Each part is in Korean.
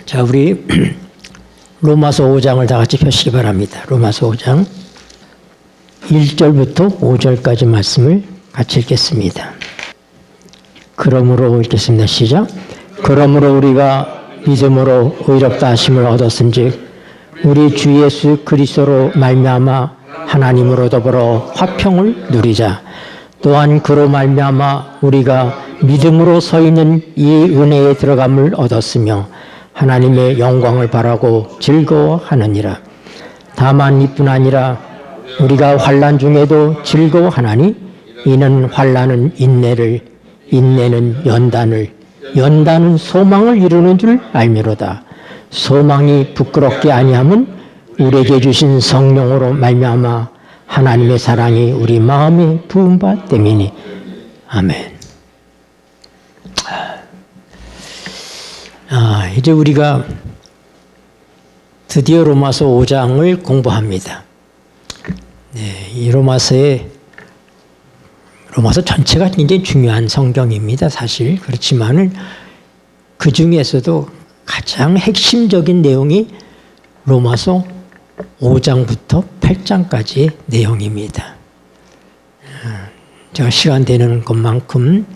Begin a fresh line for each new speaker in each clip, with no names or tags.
자, 우리 로마서 5장을 다 같이 펴시기 바랍니다. 로마서 5장 1절부터 5절까지 말씀을 같이 읽겠습니다. 그러므로 읽겠습니다. 시작. 그러므로 우리가 믿음으로 의롭다 하심을 얻었은즉 우리 주 예수 그리스도로 말미암아 하나님으로 더불어 화평을 누리자. 또한 그로 말미암아 우리가 믿음으로 서 있는 이 은혜에 들어감을 얻었으며 하나님의 영광을 바라고 즐거워하느니라. 다만 이뿐 아니라 우리가 환난 중에도 즐거워하나니 이는 환난은 인내를, 인내는 연단을, 연단은 소망을 이루는 줄 알미로다. 소망이 부끄럽게 아니함은 우리에게 주신 성령으로 말미암아 하나님의 사랑이 우리 마음에 부은 바 때문이니. 아멘. 이제 우리가 드디어 로마서 5장을 공부합니다. 네, 이 로마서 전체가 굉장히 중요한 성경입니다. 사실 그렇지만은 그 중에서도 가장 핵심적인 내용이 로마서 5장부터 8장까지의 내용입니다. 제가 시간 되는 것만큼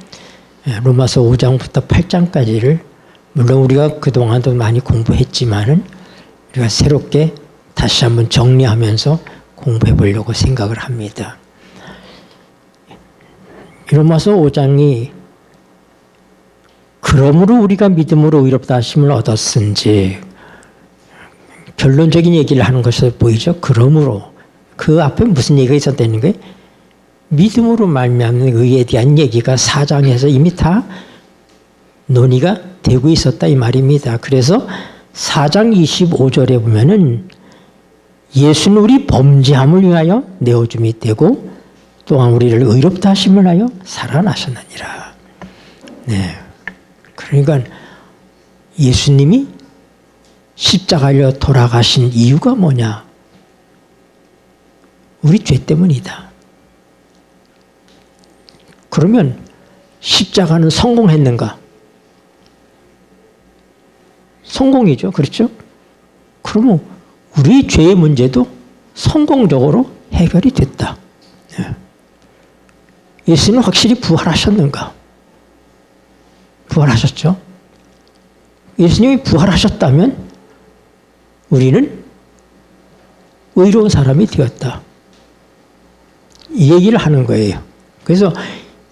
로마서 5장부터 8장까지를 물론 우리가 그동안도 많이 공부했지만은 우리가 새롭게 다시 한번 정리하면서 공부해 보려고 생각을 합니다. 로마서 5장이 그러므로 우리가 믿음으로 의롭다 하심을 얻었은지 결론적인 얘기를 하는 것으로 보이죠. 그러므로 그 앞에 무슨 얘기가 있었다는 거예요? 믿음으로 말미암는 의에 대한 얘기가 4장에서 이미 다 논의가 되고 있었다 이 말입니다. 그래서 4장 25절에 보면은 예수는 우리 범죄함을 위하여 내어줌이 되고 또한 우리를 의롭다 하심을 하여 살아나셨느니라. 네. 그러니까 예수님이 십자가로 돌아가신 이유가 뭐냐? 우리 죄 때문이다. 그러면 십자가는 성공했는가? 성공이죠. 그렇죠? 그러면 우리 죄의 문제도 성공적으로 해결이 됐다. 예수는 확실히 부활하셨는가? 부활하셨죠? 예수님이 부활하셨다면 우리는 의로운 사람이 되었다. 이 얘기를 하는 거예요. 그래서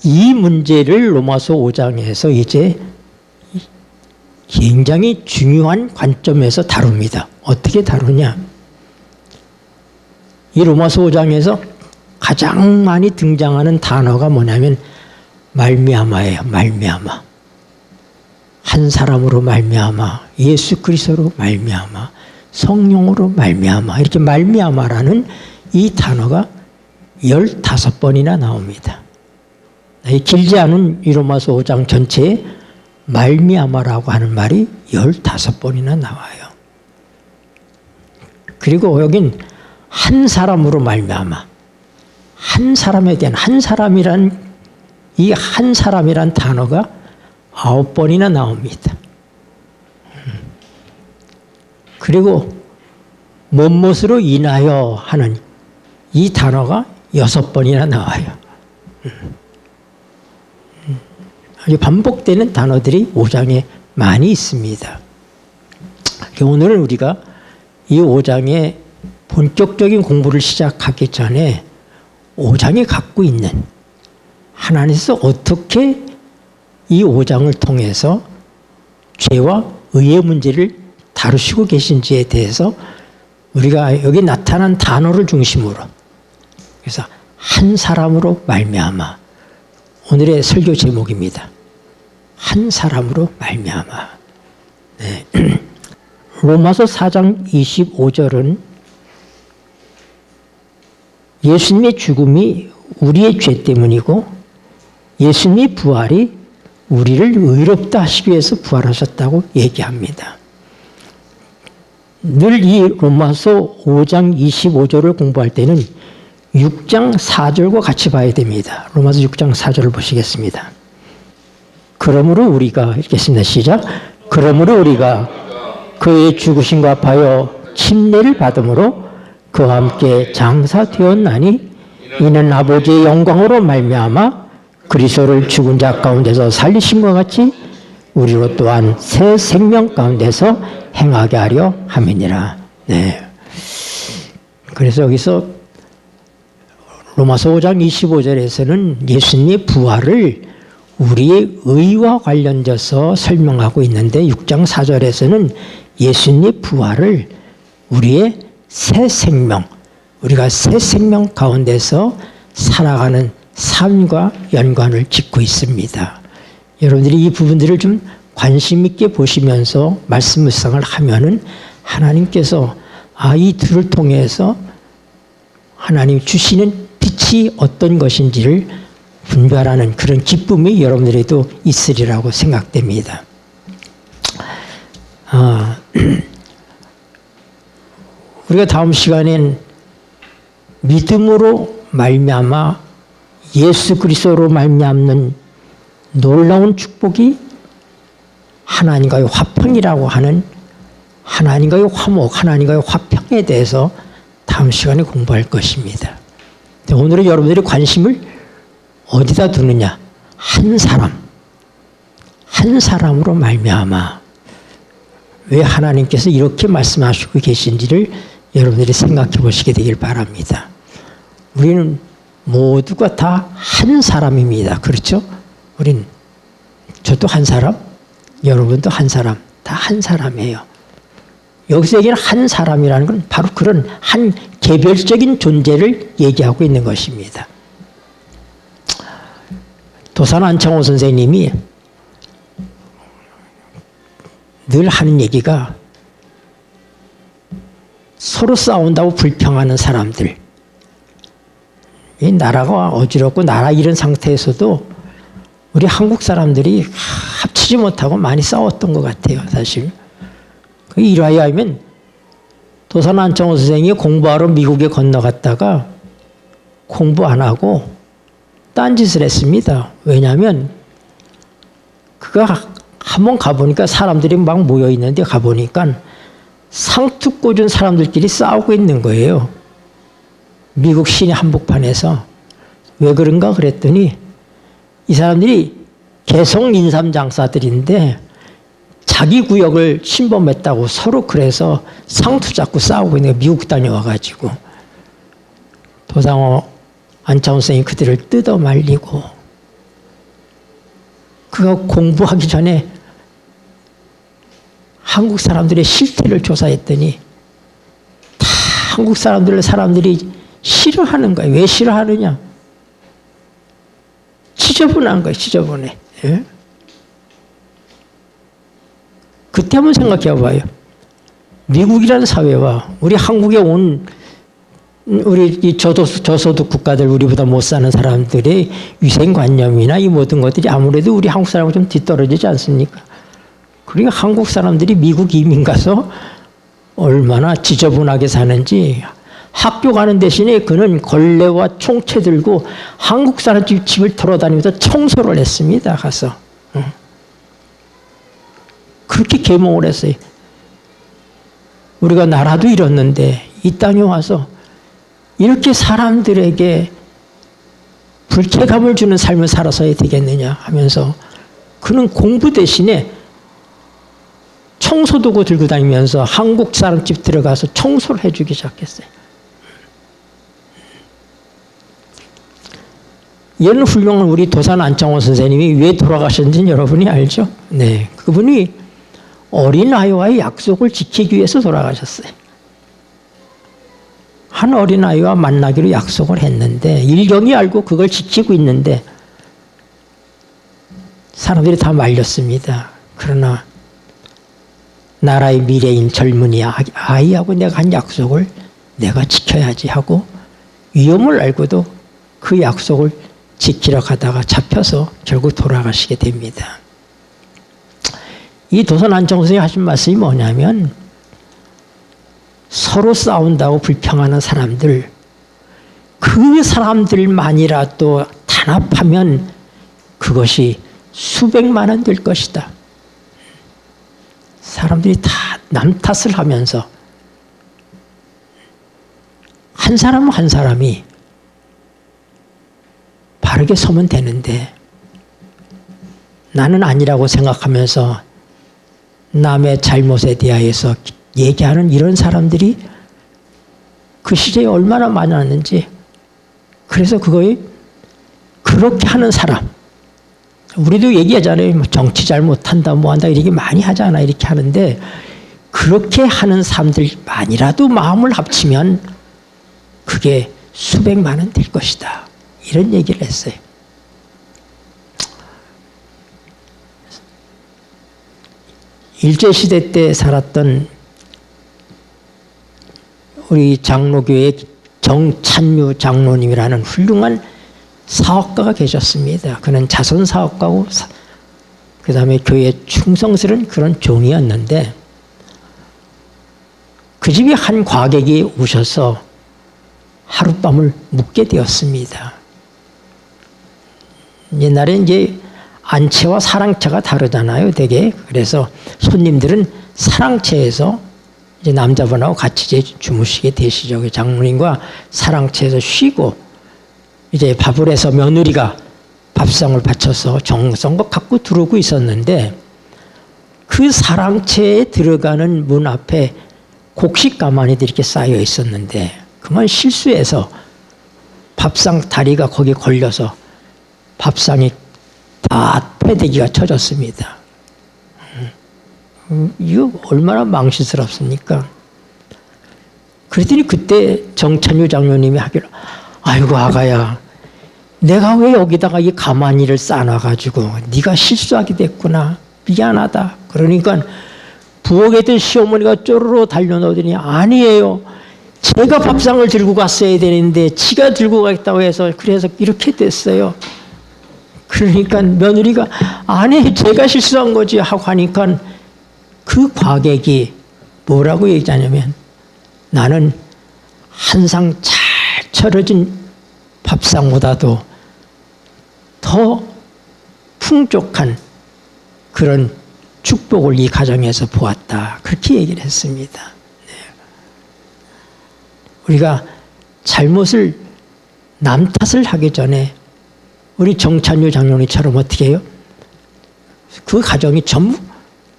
이 문제를 로마서 5장에서 이제 굉장히 중요한 관점에서 다룹니다. 어떻게 다루냐? 이 로마서 5장에서 가장 많이 등장하는 단어가 뭐냐면 말미암아예요. 말미암아. 한 사람으로 말미암아, 예수 그리스도로 말미암아, 성령으로 말미암아. 이렇게 말미암아라는 이 단어가 15번이나 나옵니다. 길지 않은 이 로마서 5장 전체에 말미암아라고 하는 말이 15번이나 나와요. 그리고 여긴 한 사람으로 말미암아. 한 사람에 대한 한 사람이란 이 한 사람이란 단어가 9번이나 나옵니다. 그리고 무엇으로 인하여 하는 이 단어가 6번이나 나와요. 아주 반복되는 단어들이 5장에 많이 있습니다. 오늘은 우리가 이 5장의 본격적인 공부를 시작하기 전에 5장이 갖고 있는 하나님께서 어떻게 이 5장을 통해서 죄와 의의 문제를 다루시고 계신지에 대해서 우리가 여기 나타난 단어를 중심으로 그래서 한 사람으로 말미암아 오늘의 설교 제목입니다. 한 사람으로 말미암아. 네. 로마서 4장 25절은 예수님의 죽음이 우리의 죄 때문이고 예수님의 부활이 우리를 의롭다 하시기 위해서 부활하셨다고 얘기합니다. 늘 이 로마서 5장 25절을 공부할 때는 6장 4절과 같이 봐야 됩니다. 로마서 6장 4절을 보시겠습니다. 그러므로 우리가 읽겠습니다. 시작. 그러므로 우리가 그의 죽으심과 합하여 침례를 받음으로 그와 함께 장사되었나니 이는 아버지의 영광으로 말미암아 그리스도를 죽은 자 가운데서 살리심과 같이 우리로 또한 새 생명 가운데서 행하게 하려 함이니라. 네. 그래서 여기서 로마서 5장 25절에서는 예수님의 부활을 우리의 의와 관련돼서 설명하고 있는데 6장 4절에서는 예수님의 부활을 우리의 새 생명, 우리가 새 생명 가운데서 살아가는 삶과 연관을 짓고 있습니다. 여러분들이 이 부분들을 좀 관심 있게 보시면서 말씀 묵상을 하면은 하나님께서 이 둘을 통해서 하나님 주시는 빛이 어떤 것인지를 분별하는 그런 기쁨이 여러분들에도 있으리라고 생각됩니다. 우리가 다음 시간엔 믿음으로 말미암아 예수 그리스도로 말미암는 놀라운 축복이 하나님과의 화평이라고 하는 하나님과의 화목, 하나님과의 화평에 대해서 다음 시간에 공부할 것입니다. 오늘은 여러분들이 관심을 어디다 두느냐? 한 사람으로 말미암아 왜 하나님께서 이렇게 말씀하시고 계신지를 여러분들이 생각해 보시게 되길 바랍니다. 우리는 모두가 다 한 사람입니다. 그렇죠? 저도 한 사람, 여러분도 한 사람, 다 한 사람이에요. 여기서 얘기하는 한 사람이라는 건 바로 그런 한 개별적인 존재를 얘기하고 있는 것입니다. 도산 안창호 선생님이 늘 하는 얘기가 서로 싸운다고 불평하는 사람들, 이 나라가 어지럽고 나라 잃은 상태에서도 우리 한국 사람들이 합치지 못하고 많이 싸웠던 것 같아요, 사실. 그 일화야면 도산 안창호 선생이 공부하러 미국에 건너갔다가 공부 안 하고 딴짓을 했습니다. 왜냐하면 그가 한번 가보니까 사람들이 막 모여 있는데 가보니까 상투 꽂은 사람들끼리 싸우고 있는 거예요. 미국 시내 한복판에서. 왜 그런가 그랬더니 이 사람들이 개성 인삼 장사들인데 자기 구역을 침범했다고 서로 그래서 상투 잡고 싸우고 있는 거예요. 미국 다녀와가지고. 도산 안창호 선생이 그들을 뜯어 말리고 그가 공부하기 전에 한국 사람들의 실태를 조사했더니 다 한국 사람들이 싫어하는 거예요. 왜 싫어하느냐? 지저분한 거예요. 지저분해. 예? 그때 한번 생각해 봐요. 미국이라는 사회와 우리 한국에 온 우리 이 저소득 국가들, 우리보다 못 사는 사람들의 위생관념이나 이 모든 것들이 아무래도 우리 한국 사람하고 좀 뒤떨어지지 않습니까? 그러니까 한국 사람들이 미국 이민 가서 얼마나 지저분하게 사는지, 학교 가는 대신에 그는 걸레와 총채 들고 한국 사람 집을 돌아다니면서 청소를 했습니다. 가서. 그렇게 계몽을 했어요. 우리가 나라도 잃었는데 이 땅에 와서 이렇게 사람들에게 불쾌감을 주는 삶을 살아서야 되겠느냐 하면서 그는 공부 대신에 청소도구 들고 다니면서 한국 사람 집 들어가서 청소를 해주기 시작했어요. 이런 훌륭한 우리 도산 안창호 선생님이 왜 돌아가셨는지 여러분이 알죠? 네, 그분이 어린아이와의 약속을 지키기 위해서 돌아가셨어요. 한 어린아이와 만나기로 약속을 했는데 일경이 알고 그걸 지키고 있는데 사람들이 다 말렸습니다. 그러나 나라의 미래인 젊은이 아이하고 내가 한 약속을 내가 지켜야지 하고 위험을 알고도 그 약속을 지키러 가다가 잡혀서 결국 돌아가시게 됩니다. 이 도산 안창호 선생님이 하신 말씀이 뭐냐면 서로 싸운다고 불평하는 사람들, 그 사람들만이라도 단합하면 그것이 수백만 원 될 것이다. 사람들이 다 남 탓을 하면서 한 사람 한 사람이 바르게 서면 되는데 나는 아니라고 생각하면서 남의 잘못에 대하여서 얘기하는 이런 사람들이 그 시대에 얼마나 많았는지. 그래서 그거에 그렇게 하는 사람, 우리도 얘기하잖아요. 정치 잘못한다 뭐한다 이렇게 많이 하잖아. 이렇게 하는데 그렇게 하는 사람들만이라도 마음을 합치면 그게 수백만은 될 것이다. 이런 얘기를 했어요. 일제시대 때 살았던 우리 장로교회 정찬유 장로님이라는 훌륭한 사업가가 계셨습니다. 그는 자선사업가고 그 다음에 교회에 충성스러운 그런 종이었는데 그 집에 한 과객이 오셔서 하룻밤을 묵게 되었습니다. 옛날에 이제 안채와 사랑채가 다르잖아요, 되게. 그래서 손님들은 사랑채에서 이제 남자분하고 같이 이제 주무시게 되시죠. 장로님과 사랑채에서 쉬고 이제 밥을 해서 며느리가 밥상을 받쳐서 정성껏 갖고 들어오고 있었는데 그 사랑채에 들어가는 문 앞에 곡식 가마니들이 이렇게 쌓여 있었는데 그만 실수해서 밥상 다리가 거기 걸려서 밥상이 다 패대기가 쳐졌습니다. 이거 얼마나 망신스럽습니까? 그랬더니 그때 정찬유 장로님이 하기를 아이고 아가야 내가 왜 여기다가 이 가마니를 쌓아놔가지고 네가 실수하게 됐구나 미안하다. 그러니까 부엌에 있던 시어머니가 쪼르르 달려나오더니 아니에요. 제가 밥상을 들고 갔어야 되는데 지가 들고 가겠다고 해서 그래서 이렇게 됐어요. 그러니까 며느리가 아니 제가 실수한 거지 하고 하니까 그 과객이 뭐라고 얘기하냐면 나는 한상 잘 차려진 밥상보다도 더 풍족한 그런 축복을 이 가정에서 보았다. 그렇게 얘기를 했습니다. 네. 우리가 잘못을 남 탓을 하기 전에 우리 정찬유 장로님처럼 어떻게 해요? 그 가정이 전부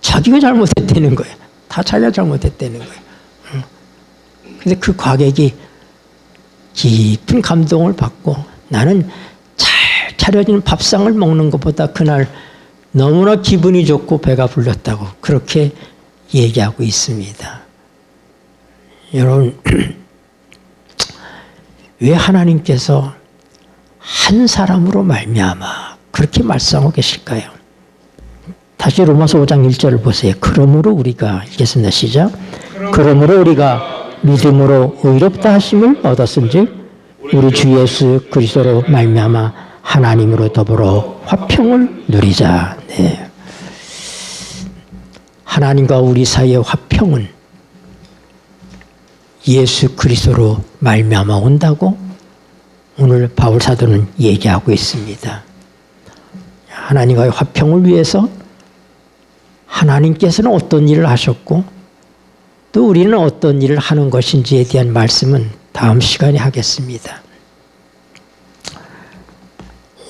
자기가 잘못했다는 거예요. 다 자기가 잘못했다는 거예요. 그래서 그 과객이 깊은 감동을 받고 나는 잘 차려진 밥상을 먹는 것보다 그날 너무나 기분이 좋고 배가 불렀다고 그렇게 얘기하고 있습니다. 여러분, 왜 하나님께서 한 사람으로 말미암아 그렇게 말씀하고 계실까요? 다시 로마서 5장 1절을 보세요. 그러므로 우리가 읽겠습니다. 시작. 그러므로 우리가 믿음으로 의롭다 하심을 얻었은즉 우리 주 예수 그리스도로 말미암아 하나님으로 더불어 화평을 누리자. 네. 하나님과 우리 사이의 화평은 예수 그리스도로 말미암아 온다고 오늘 바울 사도는 얘기하고 있습니다. 하나님과의 화평을 위해서 하나님께서는 어떤 일을 하셨고 또 우리는 어떤 일을 하는 것인지에 대한 말씀은 다음 시간에 하겠습니다.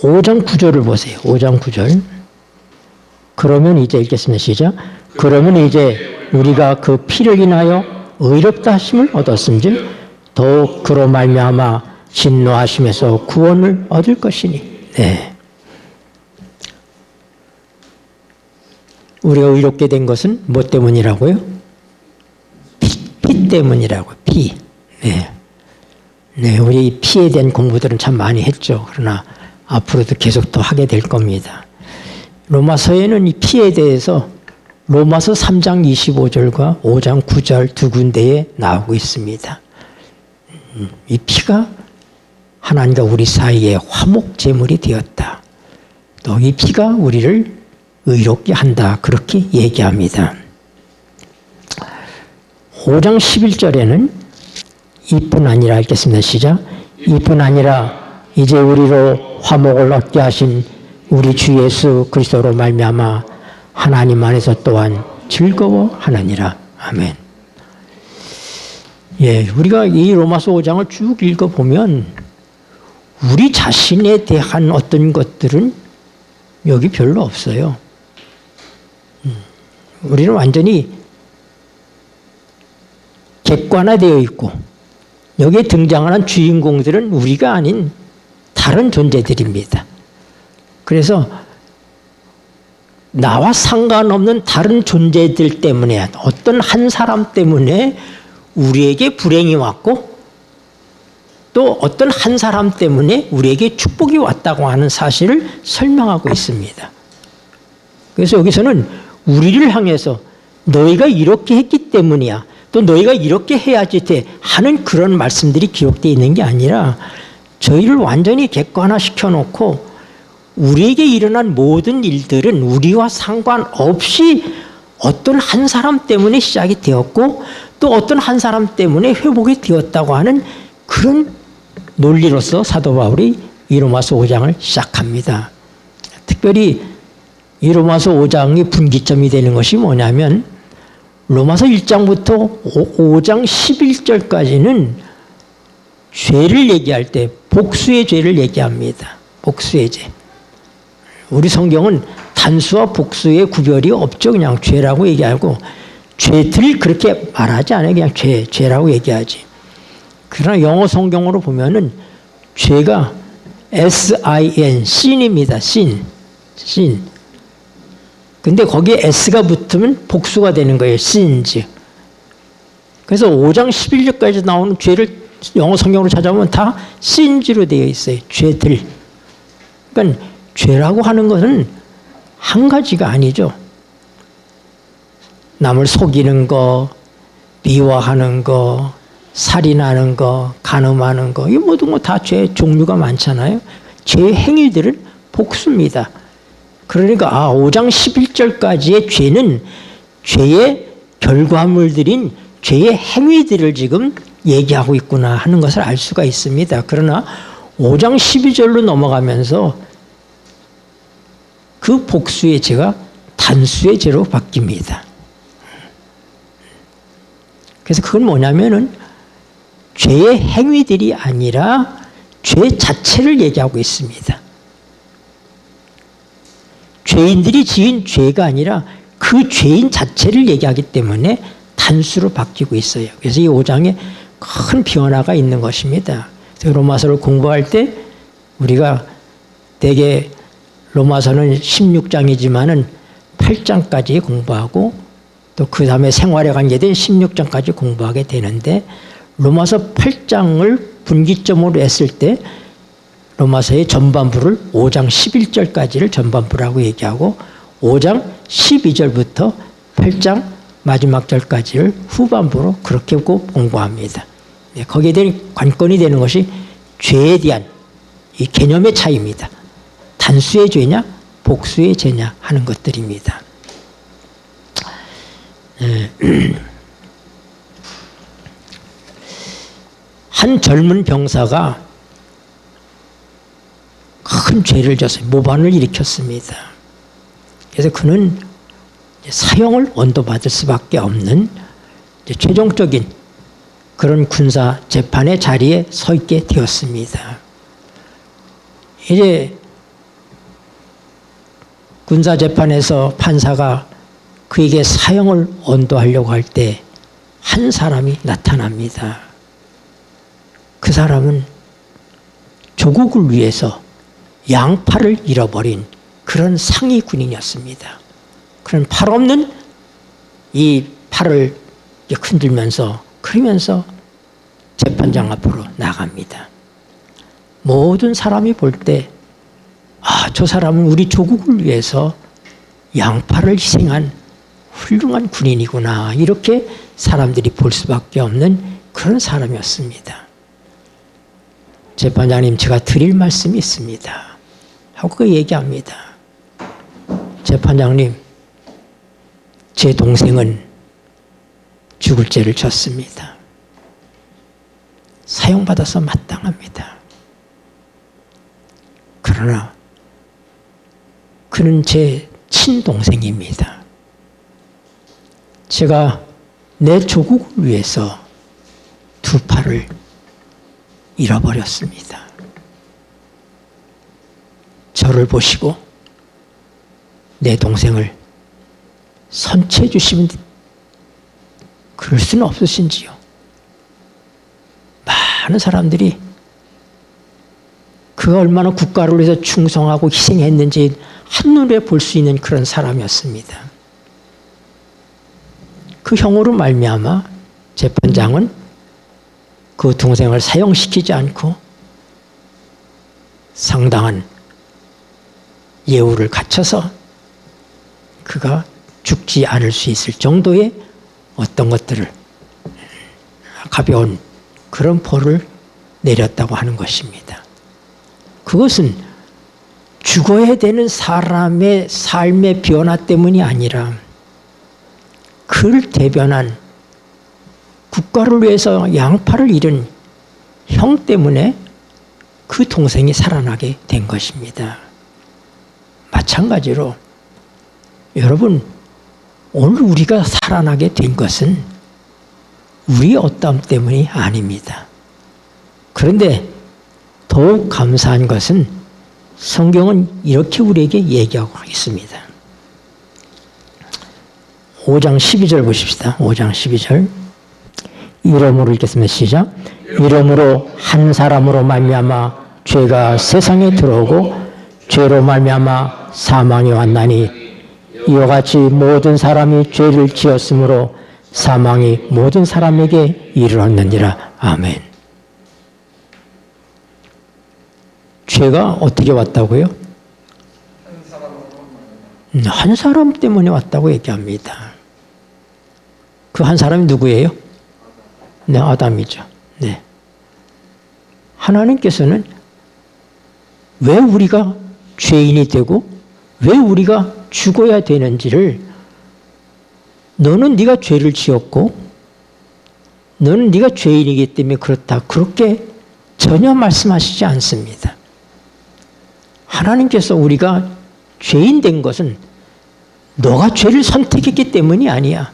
5장 9절을 보세요. 5장 9절. 그러면 이제 읽겠습니다. 시작. 그러면 이제 우리가 그 피를 인하여 의롭다 하심을 얻었은즉 더욱 그로 말미암아 진노하심에서 구원을 얻을 것이니. 네. 우리가 의롭게 된 것은 뭐 때문이라고요? 피 때문이라고. 피. 네. 네, 우리 피에 대한 공부들은 참 많이 했죠. 그러나 앞으로도 계속 더 하게 될 겁니다. 로마서에는 이 피에 대해서 로마서 3장 25절과 5장 9절 두 군데에 나오고 있습니다. 이 피가 하나님과 우리 사이에 화목 제물이 되었다. 또 이 피가 우리를 의롭게 한다. 그렇게 얘기합니다. 5장 11절에는 이뿐 아니라 읽겠습니다. 시작. 이뿐 아니라 이제 우리로 화목을 얻게 하신 우리 주 예수 그리스도로 말미암아 하나님 안에서 또한 즐거워하느니라. 아멘. 예, 우리가 이 로마서 5장을 쭉 읽어보면 우리 자신에 대한 어떤 것들은 여기 별로 없어요. 우리는 완전히 객관화되어 있고 여기에 등장하는 주인공들은 우리가 아닌 다른 존재들입니다. 그래서 나와 상관없는 다른 존재들 때문에 어떤 한 사람 때문에 우리에게 불행이 왔고 또 어떤 한 사람 때문에 우리에게 축복이 왔다고 하는 사실을 설명하고 있습니다. 그래서 여기서는 우리를 향해서 너희가 이렇게 했기 때문이야. 또 너희가 이렇게 해야지 돼 하는 그런 말씀들이 기록되어 있는 게 아니라 저희를 완전히 객관화시켜 놓고 우리에게 일어난 모든 일들은 우리와 상관없이 어떤 한 사람 때문에 시작이 되었고 또 어떤 한 사람 때문에 회복이 되었다고 하는 그런 논리로서 사도 바울이 이 로마서 5장을 시작합니다. 특별히 이 로마서 5장이 분기점이 되는 것이 뭐냐면 로마서 1장부터 5장 11절까지는 죄를 얘기할 때 복수의 죄를 얘기합니다. 복수의 죄. 우리 성경은 단수와 복수의 구별이 없죠. 그냥 죄라고 얘기하고 죄들 그렇게 말하지 않아요. 그냥 죄라고 얘기하지. 그러나 영어 성경으로 보면은 죄가 sin, sin입니다. sin. 근데 거기에 s가 붙으면 복수가 되는 거예요. sins. 그래서 5장 11절까지 나오는 죄를 영어 성경으로 찾아보면 다 sins로 되어 있어요. 죄들. 그러니까 죄라고 하는 것은 한 가지가 아니죠. 남을 속이는 거, 미워하는 거, 살인하는 거, 간음하는 거, 이 모든 거 다 죄 종류가 많잖아요. 죄 행위들은 복수입니다. 그러니까 5장 11절까지의 죄는 죄의 결과물들인 죄의 행위들을 지금 얘기하고 있구나 하는 것을 알 수가 있습니다. 그러나 5장 12절로 넘어가면서 그 복수의 죄가 단수의 죄로 바뀝니다. 그래서 그건 뭐냐면은 죄의 행위들이 아니라 죄 자체를 얘기하고 있습니다. 죄인들이 지은 죄가 아니라 그 죄인 자체를 얘기하기 때문에 단수로 바뀌고 있어요. 그래서 이 5장에 큰 변화가 있는 것입니다. 로마서를 공부할 때 우리가 대개 로마서는 16장이지만은 8장까지 공부하고 또 그 다음에 생활에 관계된 16장까지 공부하게 되는데 로마서 8장을 분기점으로 했을 때 로마서의 전반부를 5장 11절까지를 전반부라고 얘기하고 5장 12절부터 8장 마지막 절까지를 후반부로 그렇게 공부합니다. 거기에 대한 관건이 되는 것이 죄에 대한 이 개념의 차이입니다. 단수의 죄냐 복수의 죄냐 하는 것들입니다. 한 젊은 병사가 큰 죄를 졌어요. 모반을 일으켰습니다. 그래서 그는 사형을 언도받을 수밖에 없는 최종적인 그런 군사 재판의 자리에 서 있게 되었습니다. 이제 군사 재판에서 판사가 그에게 사형을 언도하려고 할 때 한 사람이 나타납니다. 그 사람은 조국을 위해서 양팔을 잃어버린 그런 상위 군인이었습니다. 그런 팔 없는 이 팔을 흔들면서 그러면서 재판장 앞으로 나갑니다. 모든 사람이 볼 때 저 사람은 우리 조국을 위해서 양팔을 희생한 훌륭한 군인이구나 이렇게 사람들이 볼 수밖에 없는 그런 사람이었습니다. 재판장님 제가 드릴 말씀이 있습니다 하고 그 얘기합니다. 재판장님 제 동생은 죽을 죄를 졌습니다. 사형받아서 마땅합니다. 그러나 그는 제 친동생입니다. 제가 내 조국을 위해서 두 팔을 잃어버렸습니다. 저를 보시고 내 동생을 선체해 주시면 그럴 수는 없으신지요. 많은 사람들이 그가 얼마나 국가를 위해서 충성하고 희생했는지 한눈에 볼 수 있는 그런 사람이었습니다. 그 형으로 말미암아 재판장은 그 동생을 사형시키지 않고 상당한 예우를 갖춰서 그가 죽지 않을 수 있을 정도의 어떤 것들을 가벼운 그런 벌을 내렸다고 하는 것입니다. 그것은 죽어야 되는 사람의 삶의 변화 때문이 아니라 그를 대변한 국가를 위해서 양팔을 잃은 형 때문에 그 동생이 살아나게 된 것입니다. 마찬가지로 여러분, 오늘 우리가 살아나게 된 것은 우리의 어떠함 때문이 아닙니다. 그런데 더욱 감사한 것은 성경은 이렇게 우리에게 얘기하고 있습니다. 5장 12절 보십시다. 5장 12절. 이러므로 읽겠습니다. 시작. 이러므로 한 사람으로 말미암아 죄가 세상에 들어오고 죄로 말미암아 사망이 왔나니 이와 같이 모든 사람이 죄를 지었으므로 사망이 모든 사람에게 이르렀느니라. 아멘. 죄가 어떻게 왔다고요? 한 사람 때문에 왔다고 얘기합니다. 그 한 사람이 누구예요? 네, 아담이죠. 네. 하나님께서는 왜 우리가 죄인이 되고 왜 우리가 죽어야 되는지를 너는 네가 죄를 지었고 너는 네가 죄인이기 때문에 그렇다. 그렇게 전혀 말씀하시지 않습니다. 하나님께서 우리가 죄인 된 것은 너가 죄를 선택했기 때문이 아니야.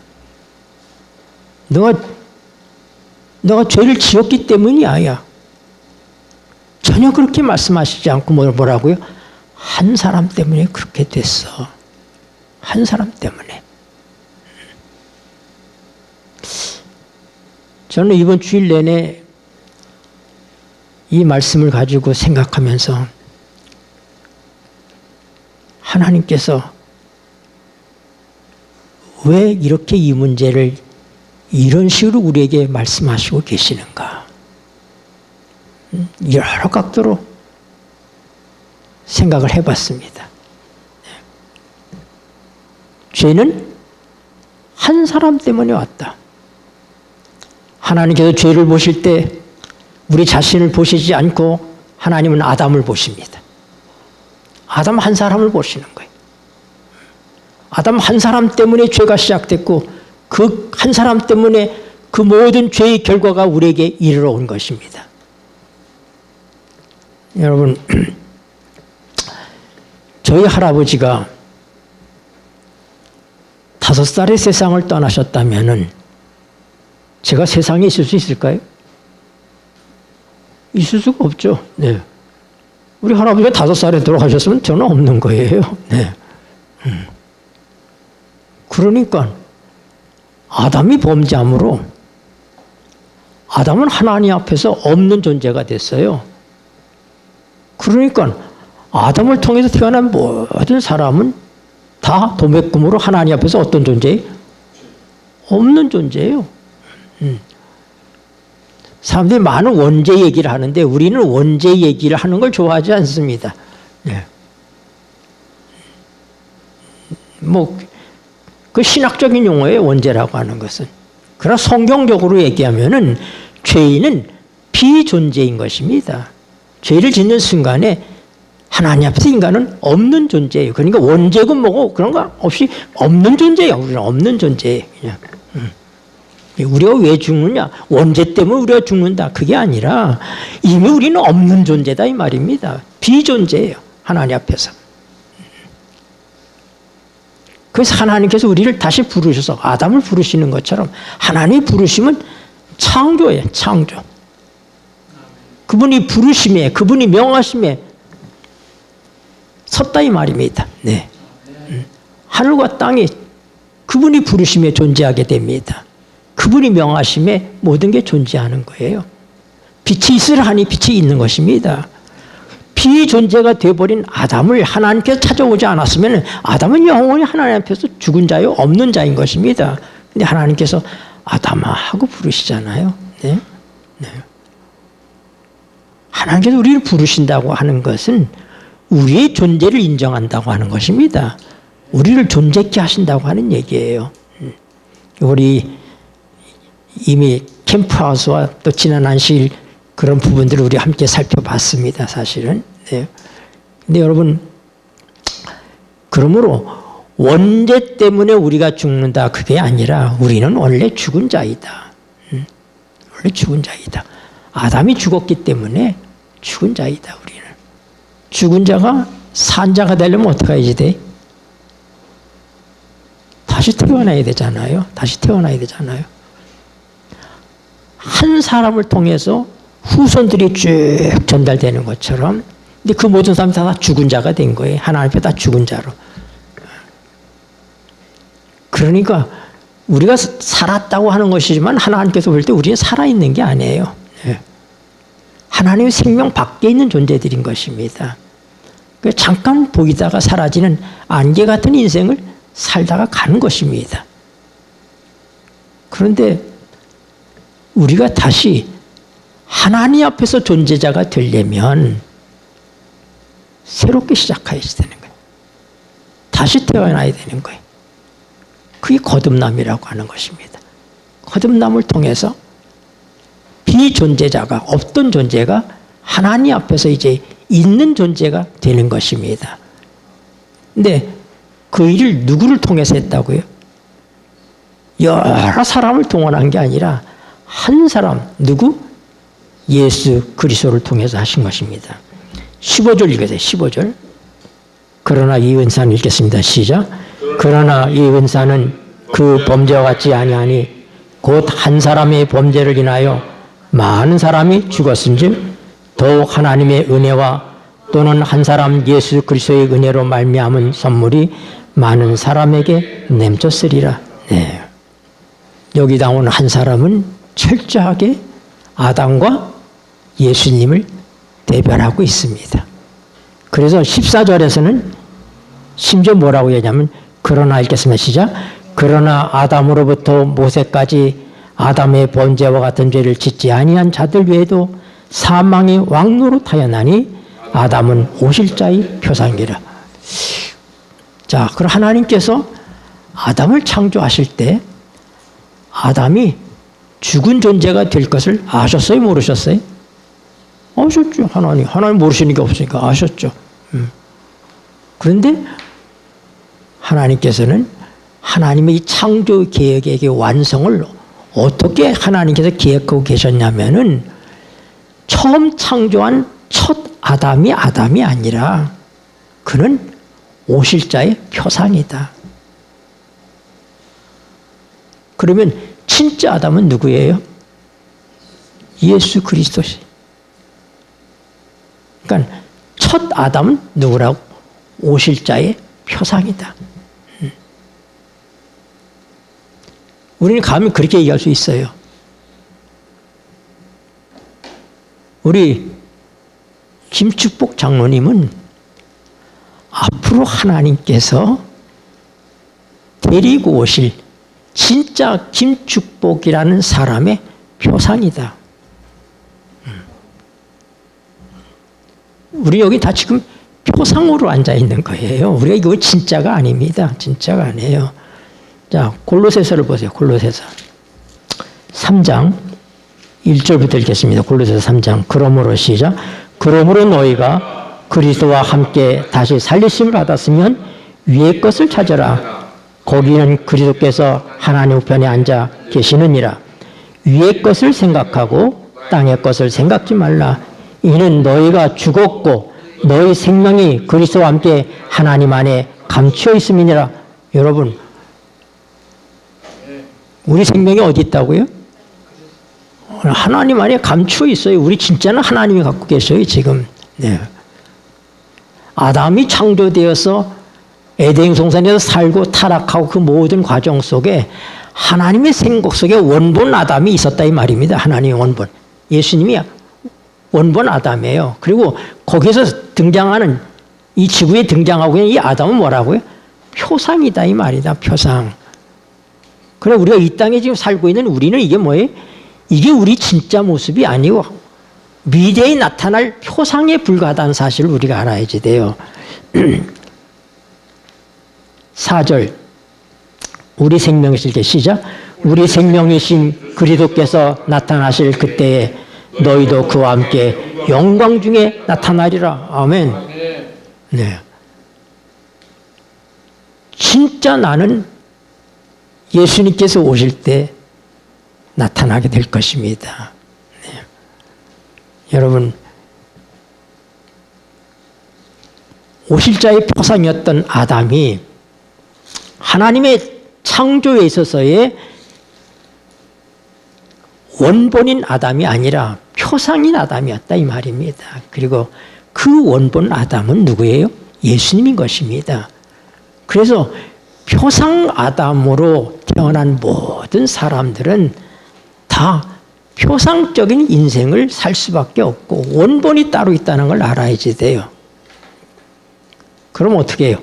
너가 죄를 지었기 때문이 아니야. 전혀 그렇게 말씀하시지 않고 뭐라고요? 한 사람 때문에 그렇게 됐어. 한 사람 때문에. 저는 이번 주일 내내 이 말씀을 가지고 생각하면서 하나님께서 왜 이렇게 이 문제를 이런 식으로 우리에게 말씀하시고 계시는가? 여러 각도로 생각을 해봤습니다. 죄는 한 사람 때문에 왔다. 하나님께서 죄를 보실 때 우리 자신을 보시지 않고 하나님은 아담을 보십니다. 아담 한 사람을 보시는 거예요. 아담 한 사람 때문에 죄가 시작됐고 그 한 사람 때문에 그 모든 죄의 결과가 우리에게 이르러 온 것입니다. 여러분, 저희 할아버지가 5살에 세상을 떠나셨다면은 제가 세상에 있을 수 있을까요? 있을 수가 없죠. 네. 우리 할아버지가 5살에 돌아가셨으면 저는 없는 거예요. 네. 그러니까 아담이 범죄함으로 아담은 하나님 앞에서 없는 존재가 됐어요. 그러니까 아담을 통해서 태어난 모든 사람은 다 도매금으로 하나님 앞에서 어떤 존재예요? 없는 존재예요. 사람들이 많은 원죄 얘기를 하는데 우리는 원죄 얘기를 하는 걸 좋아하지 않습니다. 네. 그 신학적인 용어예요, 원죄라고 하는 것은. 그러나 성경적으로 얘기하면은 죄인은 비존재인 것입니다. 죄를 짓는 순간에 하나님 앞에서 인간은 없는 존재예요. 그러니까 원죄고 뭐고 그런 거 없이 없는 존재예요. 우리는 없는 존재예요. 그냥. 우리가 왜 죽느냐? 원죄 때문에 우리가 죽는다. 그게 아니라 이미 우리는 없는 존재다 이 말입니다. 비존재예요. 하나님 앞에서. 그래서 하나님께서 우리를 다시 부르셔서 아담을 부르시는 것처럼 하나님이 부르시면 창조예요. 창조. 그분이 부르심에 그분이 명하심에 섰다 이 말입니다. 네. 하늘과 땅이 그분이 부르심에 존재하게 됩니다. 그분이 명하심에 모든 게 존재하는 거예요. 빛이 있으라 하니 빛이 있는 것입니다. 비존재가 되어버린 아담을 하나님께서 찾아오지 않았으면 아담은 영원히 하나님 앞에서 죽은 자요 없는 자인 것입니다. 근데 하나님께서 아담아 하고 부르시잖아요. 네? 네. 하나님께서 우리를 부르신다고 하는 것은 우리의 존재를 인정한다고 하는 것입니다. 우리를 존재케 하신다고 하는 얘기예요. 우리 이미 캠프하우스와 또 지난 안식일 그런 부분들을 우리 함께 살펴봤습니다. 사실은. 네. 근데 여러분, 그러므로 원죄 때문에 우리가 죽는다 그게 아니라 우리는 원래 죽은 자이다. 원래 죽은 자이다. 아담이 죽었기 때문에 죽은 자이다. 우리는. 죽은 자가 산 자가 되려면 어떻게 해야지 돼? 다시 태어나야 되잖아요. 다시 태어나야 되잖아요. 한 사람을 통해서 후손들이 쭉 전달되는 것처럼, 근데 그 모든 사람이 다 죽은 자가 된 거예요. 하나님 앞에 다 죽은 자로. 그러니까 우리가 살았다고 하는 것이지만 하나님께서 볼 때 우리는 살아있는 게 아니에요. 하나님의 생명 밖에 있는 존재들인 것입니다. 잠깐 보이다가 사라지는 안개 같은 인생을 살다가 가는 것입니다. 그런데 우리가 다시 하나님 앞에서 존재자가 되려면 새롭게 시작해야지 되는 거예요. 다시 태어나야 되는 거예요. 그게 거듭남이라고 하는 것입니다. 거듭남을 통해서 비존재자가 없던 존재가 하나님 앞에서 이제 있는 존재가 되는 것입니다. 근데 그 일을 누구를 통해서 했다고요? 여러 사람을 동원한 게 아니라 한 사람, 누구? 예수 그리스도를 통해서 하신 것입니다. 15절 읽으세요. 15절. 그러나 이 은사는 읽겠습니다. 시작. 그러나 이 은사는 그 범죄와 같지 아니하니 곧 한 사람의 범죄를 인하여 많은 사람이 죽었은즉 더욱 하나님의 은혜와 또는 한 사람 예수 그리스도의 은혜로 말미암은 선물이 많은 사람에게 nem쳤으리라. 네. 여기 나온 한 사람은 철저하게 아담과 예수님을 대변하고 있습니다. 그래서 14절에서는 심지어 뭐라고 얘기하냐면 그러나 읽겠습니다. 시작. 그러나 아담으로부터 모세까지 아담의 범죄와 같은 죄를 짓지 아니한 자들 외에도 사망의 왕노릇하여 나니 아담은 오실 자의 표상이라. 자, 그럼 하나님께서 아담을 창조하실 때 아담이 죽은 존재가 될 것을 아셨어요? 모르셨어요? 아셨죠. 하나님 모르시는 게 없으니까 아셨죠. 그런데 하나님께서는 하나님의 이 창조 계획의 완성을 어떻게 하나님께서 계획하고 계셨냐면은 처음 창조한 첫 아담이 아니라 그는 오실 자의 표상이다. 그러면 진짜 아담은 누구예요? 예수 그리스도시. 그러니까 첫 아담은 누구라고? 오실 자의 표상이다. 우리는 감히 그렇게 얘기할 수 있어요. 우리 김축복 장로님은 앞으로 하나님께서 데리고 오실 진짜 김축복이라는 사람의 표상이다. 우리 여기 다 지금 표상으로 앉아 있는 거예요. 우리가 이거 진짜가 아닙니다. 진짜가 아니에요. 자, 골로새서를 보세요. 골로새서 3장 1절부터 읽겠습니다. 골로새서 3장. 그러므로 시작. 그러므로 너희가 그리스도와 함께 다시 살리심을 받았으면 위의 것을 찾아라. 거기는 그리스도께서 하나님 우편에 앉아 계시느니라. 위의 것을 생각하고 땅의 것을 생각지 말라. 이는 너희가 죽었고 너희 생명이 그리스도와 함께 하나님 안에 감추어 있음이니라. 여러분, 우리 생명이 어디 있다고요? 하나님 안에 감추어 있어요. 우리 진짜는 하나님이 갖고 계셔요, 지금. 네. 아담이 창조되어서 에덴 동산에서 살고 타락하고 그 모든 과정 속에 하나님의 생각 속에 원본 아담이 있었다 이 말입니다. 하나님의 원본. 예수님이 원본 아담이에요. 그리고 거기서 등장하는 이 지구에 등장하고 있는 이 아담은 뭐라고요? 표상이다 이 말이다. 표상. 그래 우리가 이 땅에 지금 살고 있는 우리는 이게 뭐예요? 이게 우리 진짜 모습이 아니고 미래에 나타날 표상에 불과하다는 사실을 우리가 알아야지 돼요. 4절 우리 생명이실 때 시작. 우리 생명이신 그리스도께서 나타나실 그때에 너희도 그와 함께 영광 중에 나타나리라. 아멘. 네. 진짜 나는 예수님께서 오실 때 나타나게 될 것입니다. 네. 여러분, 오실자의 표상이었던 아담이 하나님의 창조에 있어서의 원본인 아담이 아니라 표상인 아담이었다 이 말입니다. 그리고 그 원본 아담은 누구예요? 예수님인 것입니다. 그래서 표상 아담으로 태어난 모든 사람들은 다 표상적인 인생을 살 수밖에 없고 원본이 따로 있다는 걸 알아야지 돼요. 그럼 어떻게 해요?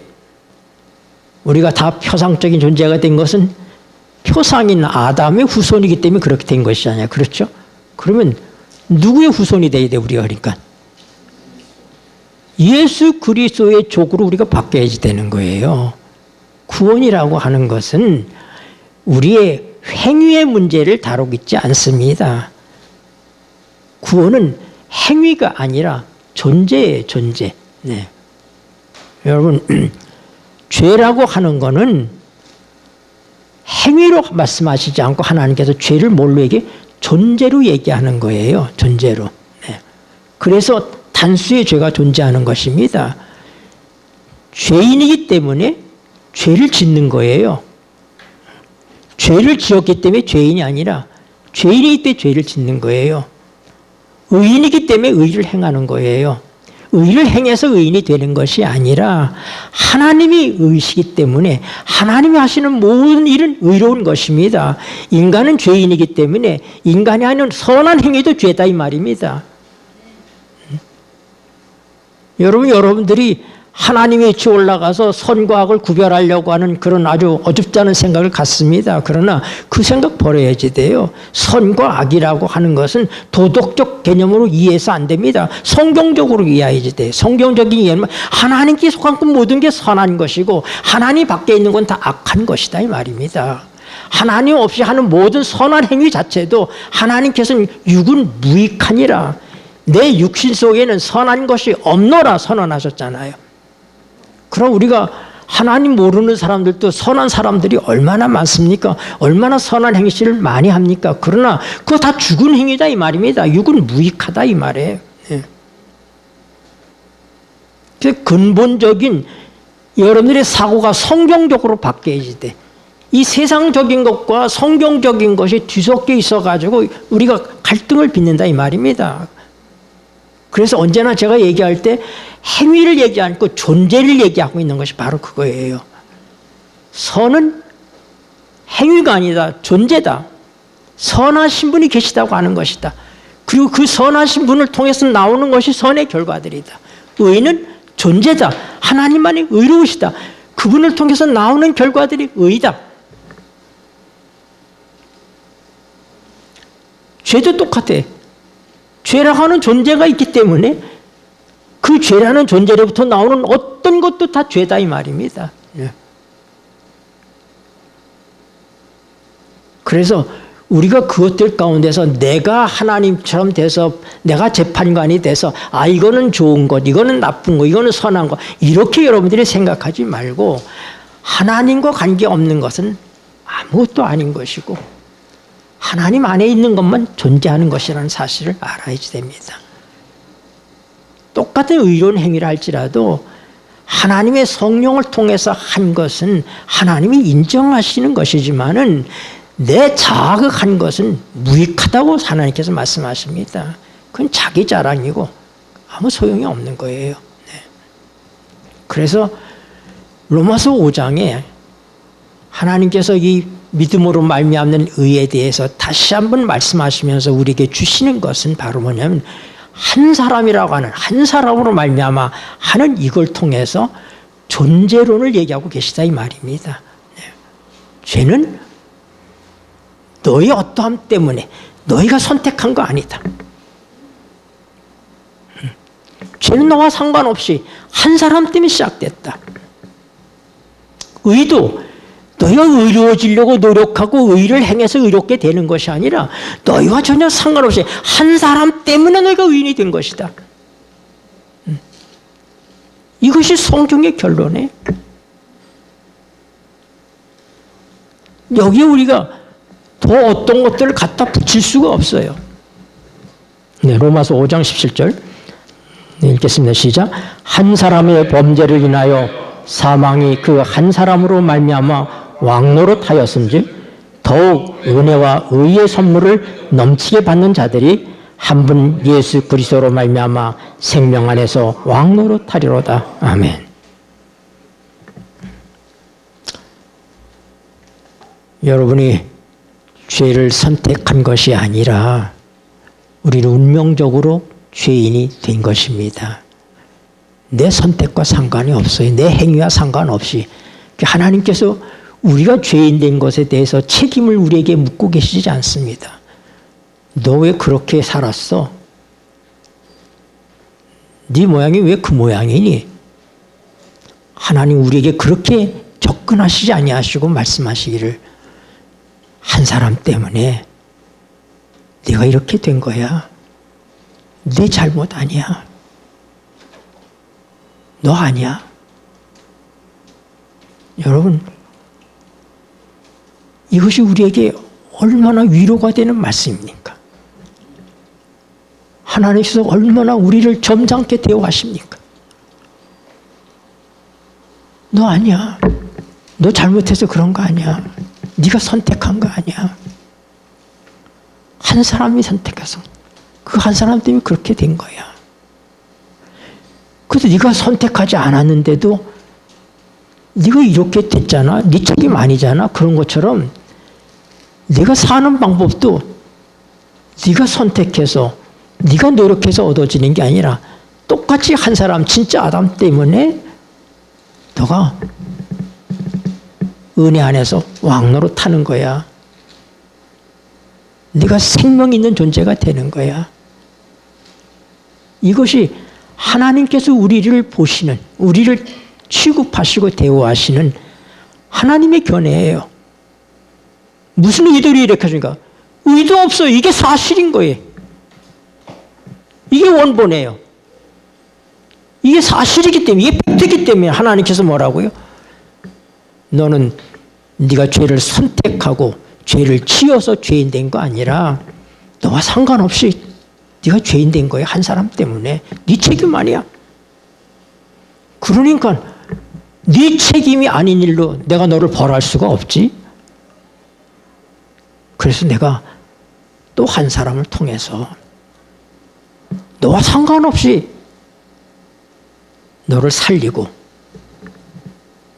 우리가 다 표상적인 존재가 된 것은 표상인 아담의 후손이기 때문에 그렇게 된 것이잖아요. 그렇죠? 그러면 누구의 후손이 돼야 돼 우리가 그러니까? 예수 그리스도의 족으로 우리가 바뀌어야지 되는 거예요. 구원이라고 하는 것은 우리의 행위의 문제를 다루고 있지 않습니다. 구원은 행위가 아니라 존재예요, 존재. 네. 여러분, 죄라고 하는 거는 행위로 말씀하시지 않고 하나님께서 죄를 뭘로 얘기해? 존재로 얘기하는 거예요, 존재로. 네. 그래서 단수의 죄가 존재하는 것입니다. 죄인이기 때문에 죄를 짓는 거예요. 죄를 지었기 때문에 죄인이 아니라 죄인이기 때문에 죄를 짓는 거예요. 의인이기 때문에 의를 행하는 거예요. 의를 행해서 의인이 되는 것이 아니라 하나님이 의시기 때문에 하나님이 하시는 모든 일은 의로운 것입니다. 인간은 죄인이기 때문에 인간이 하는 선한 행위도 죄다 이 말입니다. 여러분들이 하나님의 위치에 올라가서 선과 악을 구별하려고 하는 그런 아주 어줍지 않은 생각을 갖습니다. 그러나 그 생각 버려야지 돼요. 선과 악이라고 하는 것은 도덕적 개념으로 이해해서 안 됩니다. 성경적으로 이해해야지 돼요. 성경적인 이해는 하나님께 속한 그 모든 게 선한 것이고 하나님 밖에 있는 건 다 악한 것이다 이 말입니다. 하나님 없이 하는 모든 선한 행위 자체도 하나님께서는 육은 무익하니라. 내 육신 속에는 선한 것이 없노라 선언하셨잖아요. 그럼 우리가 하나님 모르는 사람들도 선한 사람들이 얼마나 많습니까? 얼마나 선한 행실을 많이 합니까? 그러나 그거 다 죽은 행위다 이 말입니다. 육은 무익하다 이 말이에요. 네. 근본적인 여러분들의 사고가 성경적으로 바뀌어야지 돼. 이 세상적인 것과 성경적인 것이 뒤섞여 있어가지고 우리가 갈등을 빚는다 이 말입니다. 그래서 언제나 제가 얘기할 때 행위를 얘기 않고 존재를 얘기하고 있는 것이 바로 그거예요. 선은 행위가 아니다. 존재다. 선하신 분이 계시다고 하는 것이다. 그리고 그 선하신 분을 통해서 나오는 것이 선의 결과들이다. 의는 존재다. 하나님만이 의로우시다. 그분을 통해서 나오는 결과들이 의다. 죄도 똑같아. 죄라고 하는 존재가 있기 때문에 그 죄라는 존재로부터 나오는 어떤 것도 다 죄다 이 말입니다. 그래서 우리가 그것들 가운데서 내가 하나님처럼 돼서 내가 재판관이 돼서 이거는 좋은 것, 이거는 나쁜 것, 이거는 선한 것 이렇게 여러분들이 생각하지 말고 하나님과 관계없는 것은 아무것도 아닌 것이고 하나님 안에 있는 것만 존재하는 것이라는 사실을 알아야지 됩니다. 똑같은 의로운 행위를 할지라도 하나님의 성령을 통해서 한 것은 하나님이 인정하시는 것이지만은 내 자학한 것은 무익하다고 하나님께서 말씀하십니다. 그건 자기 자랑이고 아무 소용이 없는 거예요. 네. 그래서 로마서 5장에 하나님께서 이 믿음으로 말미암는 의에 대해서 다시 한번 말씀하시면서 우리에게 주시는 것은 바로 뭐냐면 한 사람이라고 하는 한 사람으로 말미암아 하는 이걸 통해서 존재론을 얘기하고 계시다 이 말입니다. 네. 죄는 너희 어떠함 때문에 너희가 선택한 거 아니다. 죄는 너와 상관없이 한 사람 때문에 시작됐다. 의도 너희가 의로워지려고 노력하고 의를 행해서 의롭게 되는 것이 아니라 너희와 전혀 상관없이 한 사람 때문에 너희가 의인이 된 것이다. 이것이 성경의 결론이에요. 여기에 우리가 더 어떤 것들을 갖다 붙일 수가 없어요. 네, 로마서 5장 17절 읽겠습니다. 시작. 한 사람의 범죄를 인하여 사망이 그 한 사람으로 말미암아 왕노릇하였은즉 더욱 은혜와 의의 선물을 넘치게 받는 자들이 한 분 예수 그리스도로 말미암아 생명 안에서 왕노릇하리로다. 아멘. 여러분이 죄를 선택한 것이 아니라 우리는 운명적으로 죄인이 된 것입니다. 내 선택과 상관이 없어요. 내 행위와 상관없이. 하나님께서 우리가 죄인 된 것에 대해서 책임을 우리에게 묻고 계시지 않습니다. 너 왜 그렇게 살았어? 네 모양이 왜 그 모양이니? 하나님 우리에게 그렇게 접근하시지 아니하시고 말씀하시기를 한 사람 때문에 내가 이렇게 된 거야. 내 잘못 아니야. 너 아니야. 여러분, 이것이 우리에게 얼마나 위로가 되는 말씀입니까? 하나님께서 얼마나 우리를 점잖게 대우하십니까? 너 아니야. 너 잘못해서 그런 거 아니야. 네가 선택한 거 아니야. 한 사람이 선택해서 그 한 사람 때문에 그렇게 된 거야. 그래서 네가 선택하지 않았는데도 네가 이렇게 됐잖아. 네 책임 아니잖아. 그런 것처럼 네가 사는 방법도 네가 선택해서 네가 노력해서 얻어지는 게 아니라 똑같이 한 사람 진짜 아담 때문에 너가 은혜 안에서 왕노로 타는 거야. 네가 생명 있는 존재가 되는 거야. 이것이 하나님께서 우리를 보시는, 우리를 취급하시고 대우하시는 하나님의 견해예요. 무슨 의도로 이렇게 하십니까? 의도 없어요. 이게 사실인 거예요. 이게 원본이에요. 이게 사실이기 때문에, 이게 팩트이기 때문에 하나님께서 뭐라고요? 너는 네가 죄를 선택하고 죄를 지어서 죄인 된 거 아니라 너와 상관없이 네가 죄인 된 거야. 한 사람 때문에. 네 책임 아니야. 그러니까 네 책임이 아닌 일로 내가 너를 벌할 수가 없지. 그래서 내가 또 한 사람을 통해서 너와 상관없이 너를 살리고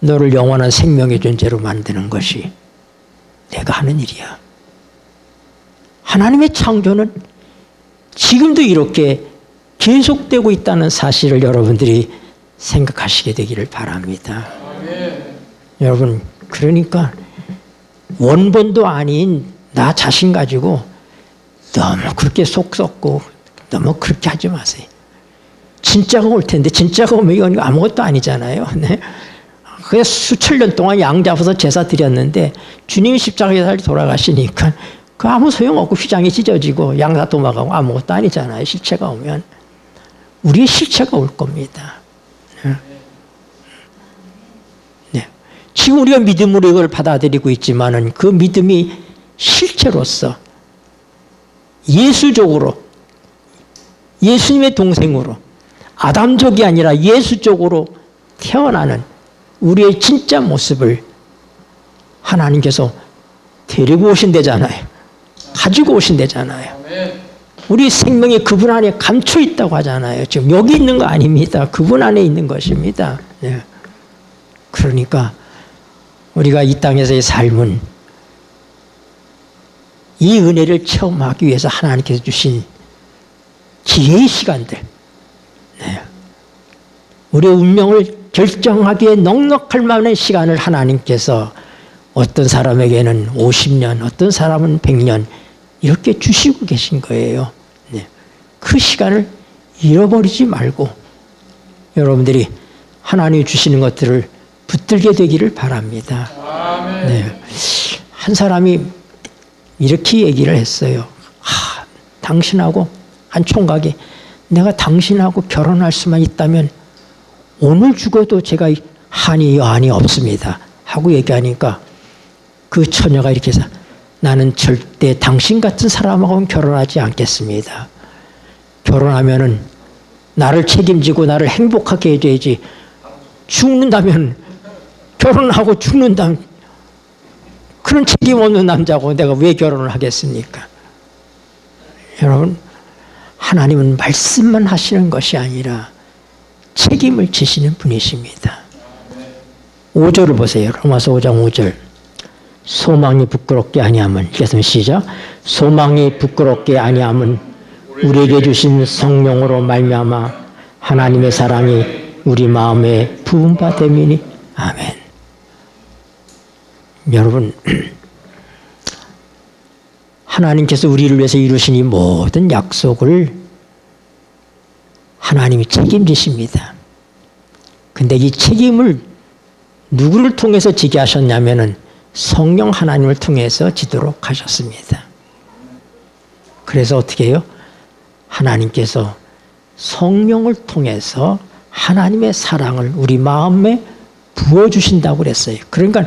너를 영원한 생명의 존재로 만드는 것이 내가 하는 일이야. 하나님의 창조는 지금도 이렇게 계속되고 있다는 사실을 여러분들이 생각하시게 되기를 바랍니다. 여러분, 그러니까 원본도 아닌 나 자신 가지고 너무 그렇게 속 썩고 너무 그렇게 하지 마세요. 진짜가 올 텐데 진짜가 오면 이건 아무것도 아니잖아요. 네? 그래서 수천 년 동안 양 잡아서 제사 드렸는데 주님이 십자가에서 돌아가시니까 그 아무 소용없고 휘장이 찢어지고 양 다 도망가고 아무것도 아니잖아요. 실체가 오면. 우리의 실체가 올 겁니다. 네. 지금 우리가 믿음으로 이걸 받아들이고 있지만은 그 믿음이 실체로서 예수적으로 예수님의 동생으로 아담족이 아니라 예수적으로 태어나는 우리의 진짜 모습을 하나님께서 데리고 오신대잖아요. 가지고 오신대잖아요. 우리 생명이 그분 안에 감춰 있다고 하잖아요. 지금 여기 있는 거 아닙니다. 그분 안에 있는 것입니다. 네. 그러니까 우리가 이 땅에서의 삶은 이 은혜를 체험하기 위해서 하나님께서 주신 기회의 시간들, 네. 우리의 운명을 결정하기에 넉넉할 만한 시간을 하나님께서 어떤 사람에게는 50년, 어떤 사람은 100년 이렇게 주시고 계신 거예요. 네. 그 시간을 잃어버리지 말고 여러분들이 하나님이 주시는 것들을 붙들게 되기를 바랍니다. 네. 한 사람이 이렇게 얘기를 했어요. 당신하고 한 총각이 내가 당신하고 결혼할 수만 있다면 오늘 죽어도 제가 한이 여한이 없습니다 하고 얘기하니까 그 처녀가 이렇게 해서 나는 절대 당신 같은 사람하고는 결혼하지 않겠습니다. 결혼하면은 나를 책임지고 나를 행복하게 해줘야지 죽는다면 결혼하고 죽는다면 그런 책임 없는 남자하고 내가 왜 결혼을 하겠습니까? 여러분, 하나님은 말씀만 하시는 것이 아니라 책임을 지시는 분이십니다. 5절을 보세요. 로마서 5장 5절. 소망이 부끄럽게 아니함은, 읽겠습니다. 시작. 소망이 부끄럽게 아니함은 우리에게 주신 성령으로 말미암아 하나님의 사랑이 우리 마음에 부은 바 됨이니. 아멘. 여러분, 하나님께서 우리를 위해서 이루신 이 모든 약속을 하나님이 책임지십니다. 근데 이 책임을 누구를 통해서 지게 하셨냐면은 성령 하나님을 통해서 지도록 하셨습니다. 그래서 어떻게 해요? 하나님께서 성령을 통해서 하나님의 사랑을 우리 마음에 부어주신다고 그랬어요. 그러니까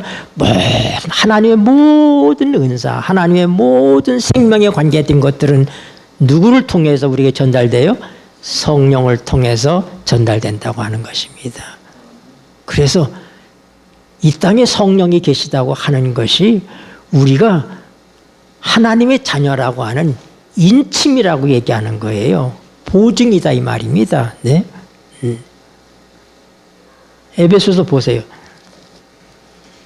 하나님의 모든 은사, 하나님의 모든 생명에 관계된 것들은 누구를 통해서 우리에게 전달돼요? 성령을 통해서 전달된다고 하는 것입니다. 그래서 이 땅에 성령이 계시다고 하는 것이 우리가 하나님의 자녀라고 하는 인침이라고 얘기하는 거예요. 보증이다 이 말입니다. 네? 에베소서 보세요.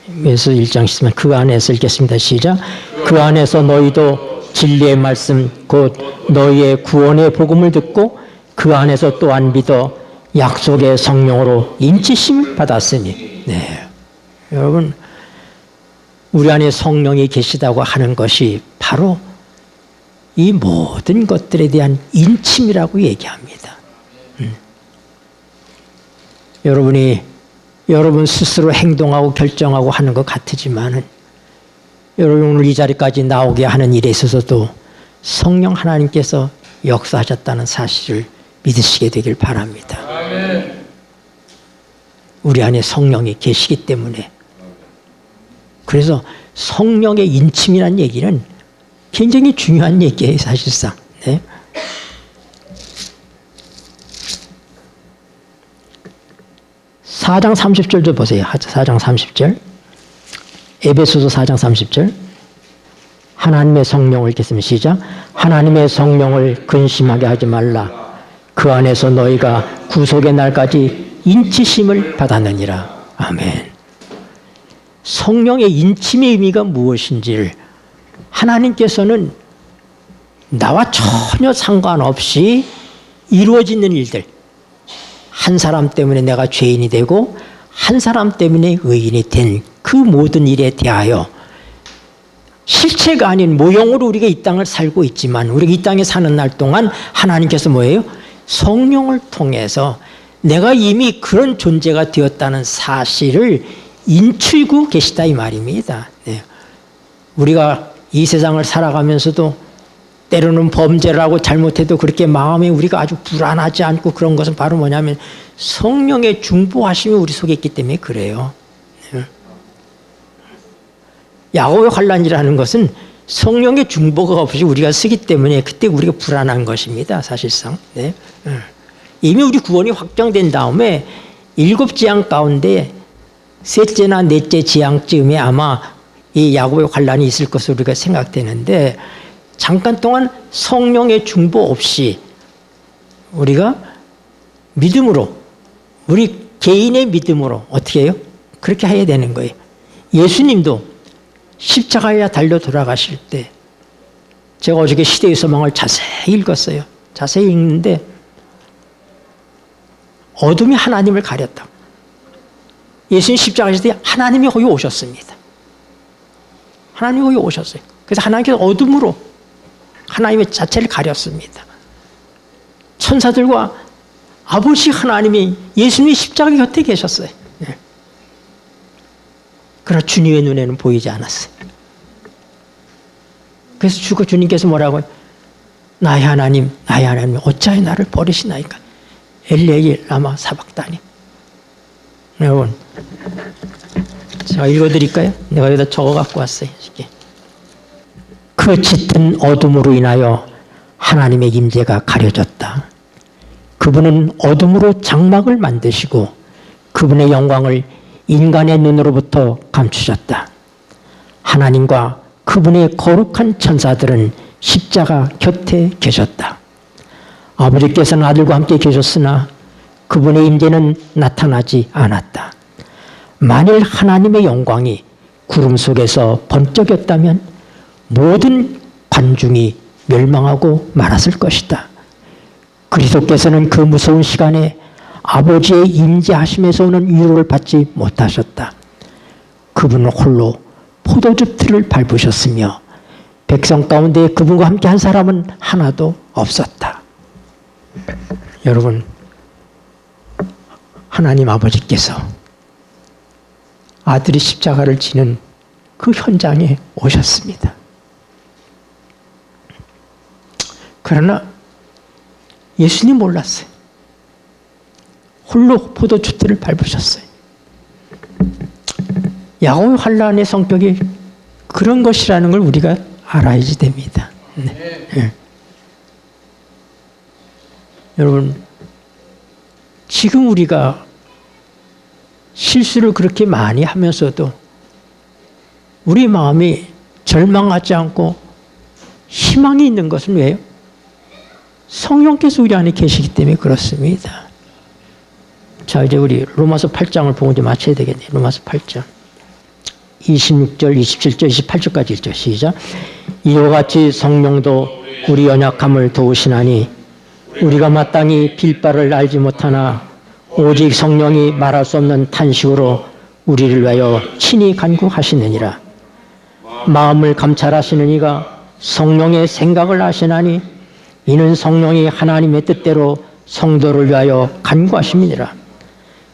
에베소 1장 10절 그 안에서 읽겠습니다. 시작. 그 안에서 너희도 진리의 말씀 곧 너희의 구원의 복음을 듣고 그 안에서 또한 믿어 약속의 성령으로 인치심을 받았으니. 네. 여러분, 우리 안에 성령이 계시다고 하는 것이 바로 이 모든 것들에 대한 인침이라고 얘기합니다. 여러분이 여러분 스스로 행동하고 결정하고 하는 것 같지만은 여러분 오늘 이 자리까지 나오게 하는 일에 있어서도 성령 하나님께서 역사하셨다는 사실을 믿으시게 되길 바랍니다. 아멘. 우리 안에 성령이 계시기 때문에. 그래서 성령의 인침이라는 얘기는 굉장히 중요한 얘기예요, 사실상. 네. (4장 30절도) 보세요. 4장 30절. 에베소서 4장 30절. 하나님의 성령을 읽겠습니다. 시작. 하나님의 성령을 근심하게 하지 말라. 그 안에서 너희가 구속의 날까지 인치심을 받았느니라. 아멘. 성령의 인침의 의미가 무엇인지를 하나님께서는 나와 전혀 상관없이 이루어지는 일들, 한 사람 때문에 내가 죄인이 되고 한 사람 때문에 의인이 된 그 모든 일에 대하여 실체가 아닌 모형으로 우리가 이 땅을 살고 있지만 우리가 이 땅에 사는 날 동안 하나님께서 뭐예요? 성령을 통해서 내가 이미 그런 존재가 되었다는 사실을 인치고 계시다 이 말입니다. 네. 우리가 이 세상을 살아가면서도 때로는 범죄를 하고 잘못해도 그렇게 마음에 우리가 아주 불안하지 않고 그런 것은 바로 뭐냐면 성령의 중보하심이 우리 속에 있기 때문에 그래요. 네. 야곱의 환난이라는 것은 성령의 중보가 없이 우리가 쓰기 때문에 그때 우리가 불안한 것입니다. 사실상. 네. 이미 우리 구원이 확정된 다음에 7재앙 가운데 셋째나 넷째 재앙쯤에 아마 이 야곱의 환란이 있을 것으로 우리가 생각되는데, 잠깐 동안 성령의 중보 없이 우리가 믿음으로, 우리 개인의 믿음으로 어떻게 해요? 그렇게 해야 되는 거예요. 예수님도 십자가에 달려 돌아가실 때, 제가 어저께 시대의 소망을 자세히 읽었어요. 자세히 읽는데 어둠이 하나님을 가렸다. 예수님 십자가에 있을 때 하나님이 거기 오셨습니다. 하나님이 거기 오셨어요. 그래서 하나님께서 어둠으로 하나님의 자체를 가렸습니다. 천사들과 아버지 하나님이 예수님이 십자가 곁에 계셨어요. 그러나 주님의 눈에는 보이지 않았어요. 그래서 주님께서 뭐라고 해요? 나의 하나님 어찌하여 나를 버리시나이까? 엘레이 라마 사박다니. 여러분, 제가 읽어드릴까요? 내가 여기다 적어 갖고 왔어요. 그 짙은 어둠으로 인하여 하나님의 임재가 가려졌다. 그분은 어둠으로 장막을 만드시고 그분의 영광을 인간의 눈으로부터 감추셨다. 하나님과 그분의 거룩한 천사들은 십자가 곁에 계셨다. 아버지께서는 아들과 함께 계셨으나 그분의 임재는 나타나지 않았다. 만일 하나님의 영광이 구름 속에서 번쩍였다면 모든 관중이 멸망하고 말았을 것이다. 그리스도께서는 그 무서운 시간에 아버지의 임재하심에서 오는 위로를 받지 못하셨다. 그분은 홀로 포도즙 틀을 밟으셨으며 백성 가운데 그분과 함께 한 사람은 하나도 없었다. 여러분, 하나님 아버지께서 아들이 십자가를 지는 그 현장에 오셨습니다. 그러나 예수님 몰랐어요. 홀로 포도주틀을 밟으셨어요. 야곱의 환란의 성격이 그런 것이라는 걸 우리가 알아야지 됩니다. 네. 네. 여러분, 지금 우리가 실수를 그렇게 많이 하면서도 우리 마음이 절망하지 않고 희망이 있는 것은 왜요? 성령께서 우리 안에 계시기 때문에 그렇습니다. 자, 이제 우리 로마서 8장을 보고 이제 마쳐야 되겠네요. 로마서 8장. 26절, 27절, 28절까지 읽죠. 시작. 이와 같이 성령도 우리 연약함을 도우시나니 우리가 마땅히 빌 바를 알지 못하나 오직 성령이 말할 수 없는 탄식으로 우리를 위하여 친히 간구하시느니라. 마음을 감찰하시는 이가 성령의 생각을 아시나니 이는 성령이 하나님의 뜻대로 성도를 위하여 간구하심이니라.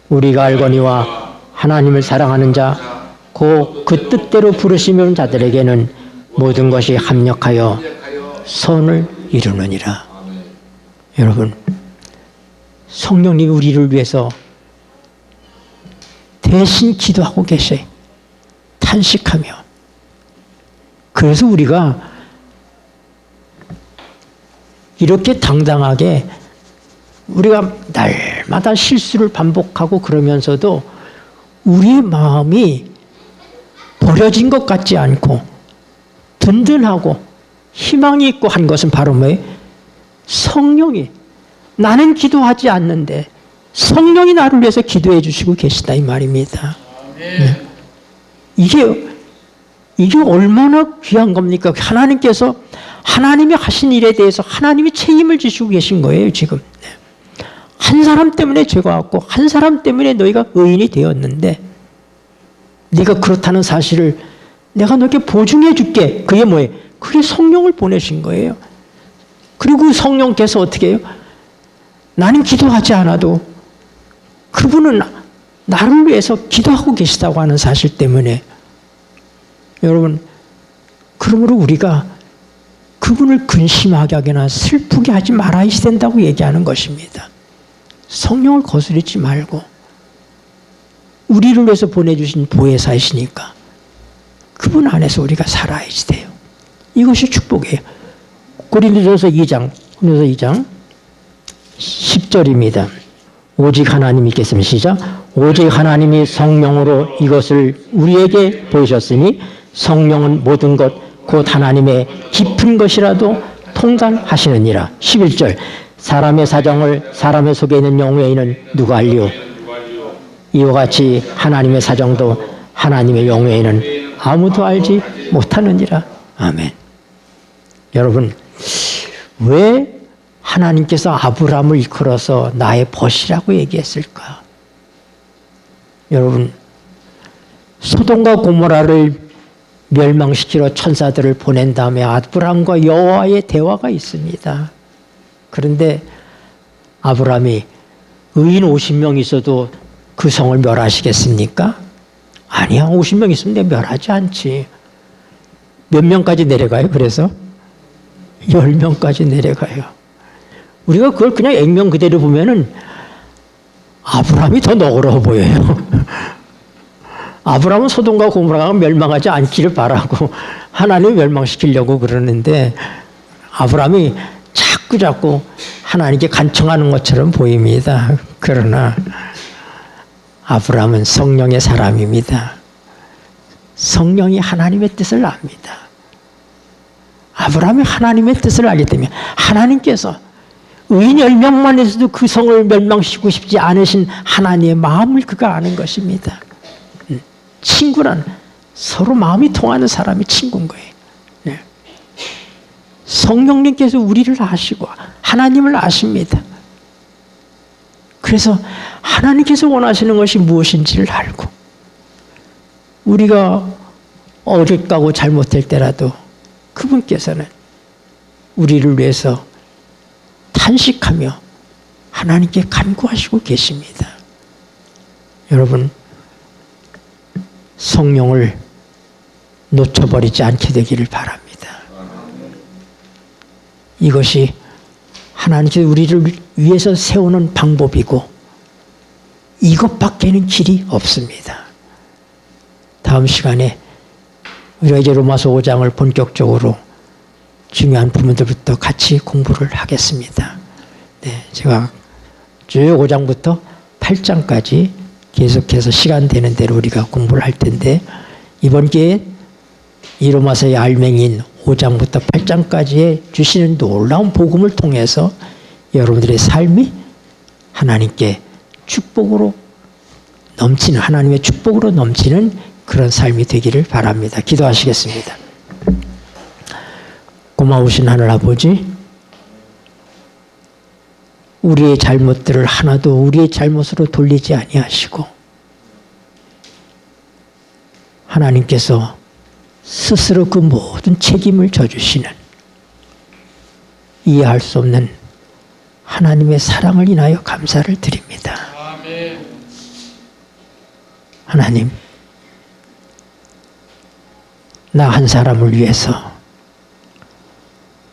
우리가 알거니와 하나님을 사랑하는 자 곧 그 뜻대로 부르시는 자들에게는 모든 것이 합력하여 선을 이루느니라. 여러분, 성령님이 우리를 위해서 대신 기도하고 계셔요. 탄식하며. 그래서 우리가 이렇게 당당하게 우리가 날마다 실수를 반복하고 그러면서도 우리의 마음이 버려진 것 같지 않고 든든하고 희망이 있고 한 것은 바로 뭐예요? 성령이, 나는 기도하지 않는데 성령이 나를 위해서 기도해 주시고 계시다 이 말입니다. 네. 이게 얼마나 귀한 겁니까? 하나님께서 하나님이 하신 일에 대해서 하나님이 책임을 지시고 계신 거예요 지금. 한 사람 때문에 죄가 왔고 한 사람 때문에 너희가 의인이 되었는데 네가 그렇다는 사실을 내가 너에게 보증해 줄게. 그게 뭐예요? 그게 성령을 보내신 거예요. 그리고 성령께서 어떻게 해요? 나는 기도하지 않아도 그분은 나를 위해서 기도하고 계시다고 하는 사실 때문에 여러분, 그러므로 우리가 그분을 근심하게 하거나 슬프게 하지 말아야 된다고 얘기하는 것입니다. 성령을 거스르지 말고 우리를 위해서 보내주신 보혜사이시니까 그분 안에서 우리가 살아야지 돼요. 이것이 축복이에요. 고린도전서 2장 10절입니다. 오직 하나님이 있겠습니다. 시작. 오직 하나님이 성령으로 이것을 우리에게 보이셨으니 성령은 모든 것 곧 하나님의 깊은 것이라도 통달하시느니라. 11절. 사람의 사정을 사람의 속에 있는 영외에는 누가 알리오? 이와 같이 하나님의 사정도 하나님의 영외에는 아무도 알지 못하느니라. 아멘. 여러분, 왜 하나님께서 아브라함을 이끌어서 나의 벗이라고 얘기했을까? 여러분, 소돔과 고모라를 멸망시키러 천사들을 보낸 다음에 아브라함과 여호와의 대화가 있습니다. 그런데 아브라함이 의인 50명 있어도 그 성을 멸하시겠습니까? 아니야, 50명 있으면 내가 멸하지 않지. 몇 명까지 내려가요? 그래서 10명까지 내려가요. 우리가 그걸 그냥 액면 그대로 보면은 아브라함이 더 너그러워 보여요. 아브라함은 소돔과 고모라가 멸망하지 않기를 바라고 하나님을 멸망시키려고 그러는데 아브라함이 자꾸 하나님께 간청하는 것처럼 보입니다. 그러나 아브라함은 성령의 사람입니다. 성령이 하나님의 뜻을 압니다. 아브라함이 하나님의 뜻을 알기 때문에 하나님께서 의인 10명만 해서도 그 성을 멸망시키고 싶지 않으신 하나님의 마음을 그가 아는 것입니다. 친구란 서로 마음이 통하는 사람이 친구인 거예요. 네. 성령님께서 우리를 아시고 하나님을 아십니다. 그래서 하나님께서 원하시는 것이 무엇인지를 알고 우리가 어렵고 잘못될 때라도 그분께서는 우리를 위해서 탄식하며 하나님께 간구하시고 계십니다. 여러분, 성령을 놓쳐버리지 않게 되기를 바랍니다. 이것이 하나님께서 우리를 위해서 세우는 방법이고 이것밖에는 길이 없습니다. 다음 시간에 우리가 이제 로마서 5장을 본격적으로 중요한 부분들부터 같이 공부를 하겠습니다. 네, 제가 쭉 5장부터 8장까지 계속해서 시간 되는 대로 우리가 공부를 할 텐데 이번 기회에 이 로마서의 알맹이인 5장부터 8장까지의 주시는 놀라운 복음을 통해서 여러분들의 삶이 하나님께 축복으로 넘치는 하나님의 축복으로 넘치는 그런 삶이 되기를 바랍니다. 기도하시겠습니다. 고마우신 하늘 아버지, 우리의 잘못들을 하나도 우리의 잘못으로 돌리지 아니하시고 하나님께서 스스로 그 모든 책임을 져주시는 이해할 수 없는 하나님의 사랑을 인하여 감사를 드립니다. 하나님, 나 한 사람을 위해서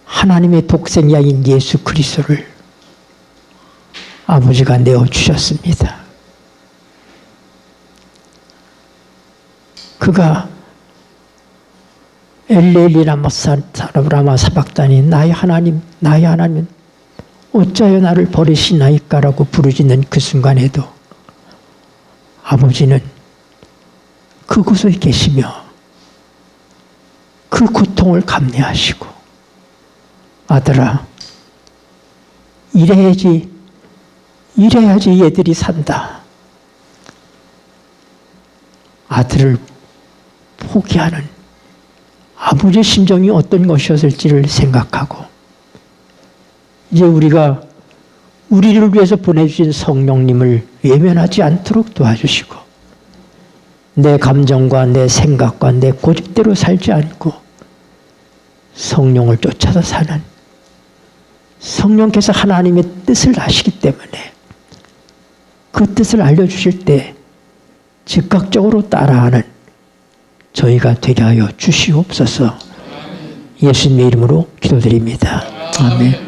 하나님의 독생자인 예수 그리스도를 아버지가 내어주셨습니다. 그가 엘레리라마 사라브라마 사박다니 나의 하나님 어찌하여 나를 버리시나이까라고 부르짖는 그 순간에도 아버지는 그곳에 계시며 그 고통을 감내하시고 아들아 이래야지 얘들이 산다. 아들을 포기하는 아버지의 심정이 어떤 것이었을지를 생각하고 이제 우리가 우리를 위해서 보내주신 성령님을 외면하지 않도록 도와주시고 내 감정과 내 생각과 내 고집대로 살지 않고 성령을 쫓아서 사는 성령께서 하나님의 뜻을 아시기 때문에 그 뜻을 알려주실 때 즉각적으로 따라하는 저희가 되게 하여 주시옵소서. 예수님의 이름으로 기도드립니다. 아멘.